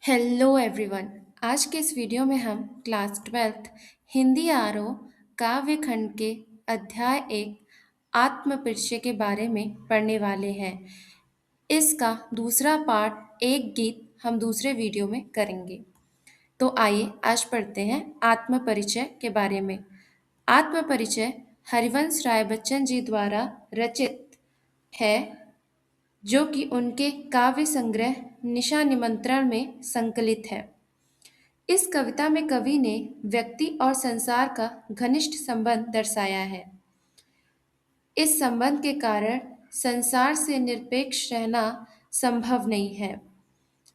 Hello everyone. आज के इस वीडियो में हम क्लास 12th हिंदी आरओ काव्य खंड के अध्याय एक आत्म परिचय के बारे में पढ़ने वाले हैं। इसका दूसरा पार्ट एक गीत हम दूसरे वीडियो में करेंगे। तो आइए आज पढ़ते हैं आत्म परिचय के बारे में। आत्म परिचय हरिवंश राय बच्चन जी द्वारा रचित है, जो कि उनके काव्य संग्रह निशा निमंत्रण में संकलित है। इस कविता में कवि ने व्यक्ति और संसार का घनिष्ठ संबंध दर्शाया है। इस संबंध के कारण संसार से निरपेक्ष रहना संभव नहीं है।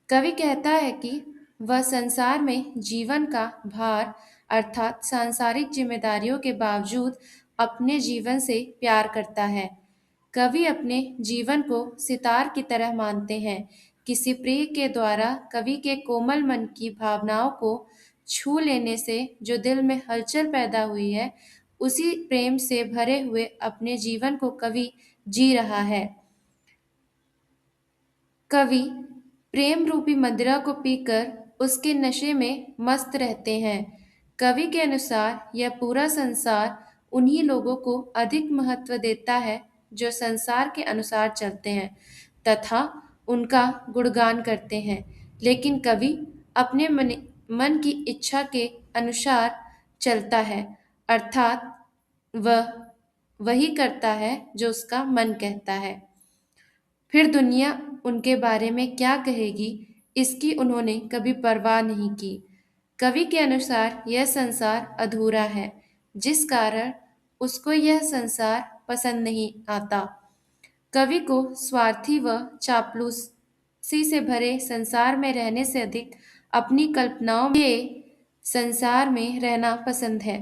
कवि कहता है कि वह संसार में जीवन का भार अर्थात सांसारिक जिम्मेदारियों के बावजूद अपने जीवन से प्यार करता है। कवि अपने जीवन को सितार की तरह मानते हैं। किसी प्रिय के द्वारा कवि के कोमल मन की भावनाओं को छू लेने से जो दिल में हलचल पैदा हुई है, उसी प्रेम से भरे हुए अपने जीवन को कवि जी रहा है। कवि प्रेम रूपी मदिरा को पीकर उसके नशे में मस्त रहते हैं। कवि के अनुसार यह पूरा संसार उन्हीं लोगों को अधिक महत्व देता है जो संसार के अनुसार चलते हैं तथा उनका गुणगान करते हैं। लेकिन कवि अपने मन की इच्छा के अनुसार चलता है, अर्थात वह वही करता है जो उसका मन कहता है। फिर दुनिया उनके बारे में क्या कहेगी, इसकी उन्होंने कभी परवाह नहीं की। कवि के अनुसार यह संसार अधूरा है, जिस कारण उसको यह संसार पसंद नहीं आता। कवि को स्वार्थी व चापलूसी से भरे संसार में रहने से अधिक अपनी कल्पनाओं के संसार में रहना पसंद है।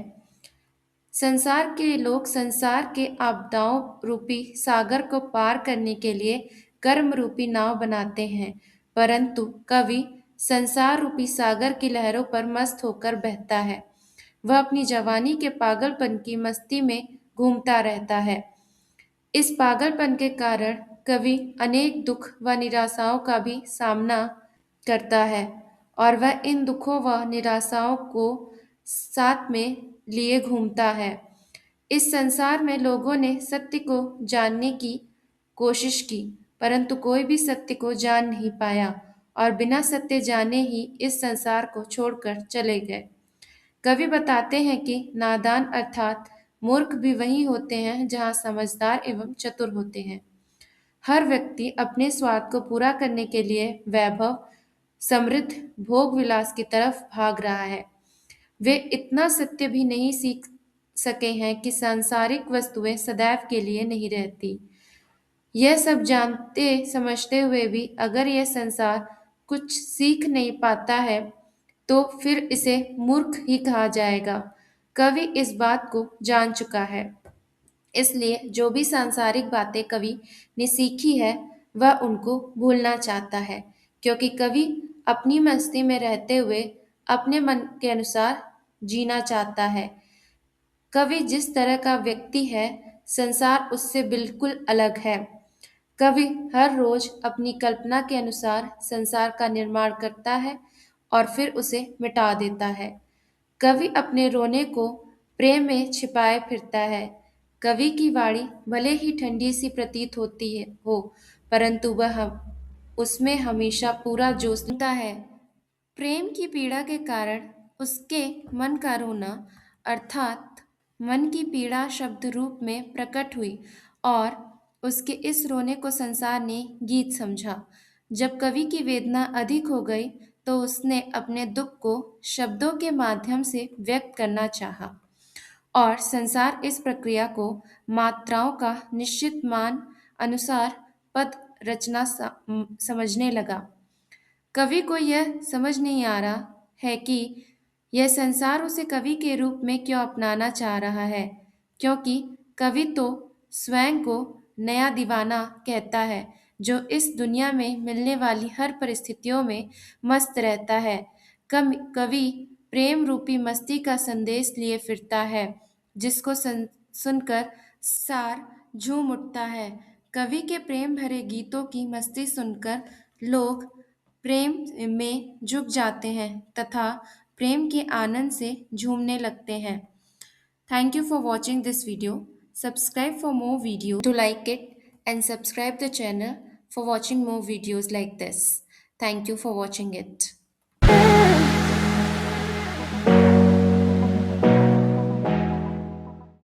संसार के लोग संसार के आपदाओं रूपी सागर को पार करने के लिए कर्म रूपी नाव बनाते हैं, परंतु कवि संसार रूपी सागर की लहरों पर मस्त होकर बहता है। वह अपनी जवानी के पागलपन की मस्ती में घूमता रहता है। इस पागलपन के कारण कवि अनेक दुख व निराशाओं का भी सामना करता है और वह इन दुखों व निराशाओं को साथ में लिए घूमता है। इस संसार में लोगों ने सत्य को जानने की कोशिश की, परंतु कोई भी सत्य को जान नहीं पाया और बिना सत्य जाने ही इस संसार को छोड़कर चले गए। कवि बताते हैं कि नादान अर्थात मूर्ख भी वही होते हैं जहाँ समझदार एवं चतुर होते हैं। हर व्यक्ति अपने स्वार्थ को पूरा करने के लिए वैभव, समृद्ध, भोग विलास की तरफ भाग रहा है। वे इतना सत्य भी नहीं सीख सके हैं कि सांसारिक वस्तुएं सदैव के लिए नहीं रहती। यह सब जानते समझते हुए भी अगर यह संसार कुछ सीख नहीं पाता है, तो फिर इसे मूर्ख ही कहा जाएगा। कवि इस बात को जान चुका है, इसलिए जो भी सांसारिक बातें कवि ने सीखी है वह उनको भूलना चाहता है, क्योंकि कवि अपनी मस्ती में रहते हुए अपने मन के अनुसार जीना चाहता है। कवि जिस तरह का व्यक्ति है, संसार उससे बिल्कुल अलग है। कवि हर रोज अपनी कल्पना के अनुसार संसार का निर्माण करता है और फिर उसे मिटा देता है। कवि अपने रोने को प्रेम में छिपाए फिरता है। कवि की वाणी भले ही ठंडी सी प्रतीत होती है हो, परंतु वह उसमें हमेशा पूरा जोश होता है। प्रेम की पीड़ा के कारण उसके मन का रोना अर्थात मन की पीड़ा शब्द रूप में प्रकट हुई और उसके इस रोने को संसार ने गीत समझा। जब कवि की वेदना अधिक हो गई तो उसने अपने दुख को शब्दों के माध्यम से व्यक्त करना चाहा और संसार इस प्रक्रिया को मात्राओं का निश्चित मान अनुसार पद रचना समझने लगा। कवि को यह समझ नहीं आ रहा है कि यह संसार उसे कवि के रूप में क्यों अपनाना चाह रहा है, क्योंकि कवि तो स्वयं को नया दीवाना कहता है, जो इस दुनिया में मिलने वाली हर परिस्थितियों में मस्त रहता है। कवि प्रेम रूपी मस्ती का संदेश लिए फिरता है, जिसको सुनकर सार झूम उठता है। कवि के प्रेम भरे गीतों की मस्ती सुनकर लोग प्रेम में झुक जाते हैं तथा प्रेम के आनंद से झूमने लगते हैं। Thank you for watching this video. Subscribe for more videos to like it and subscribe the channel for watching more videos like this. Thank you for watching it.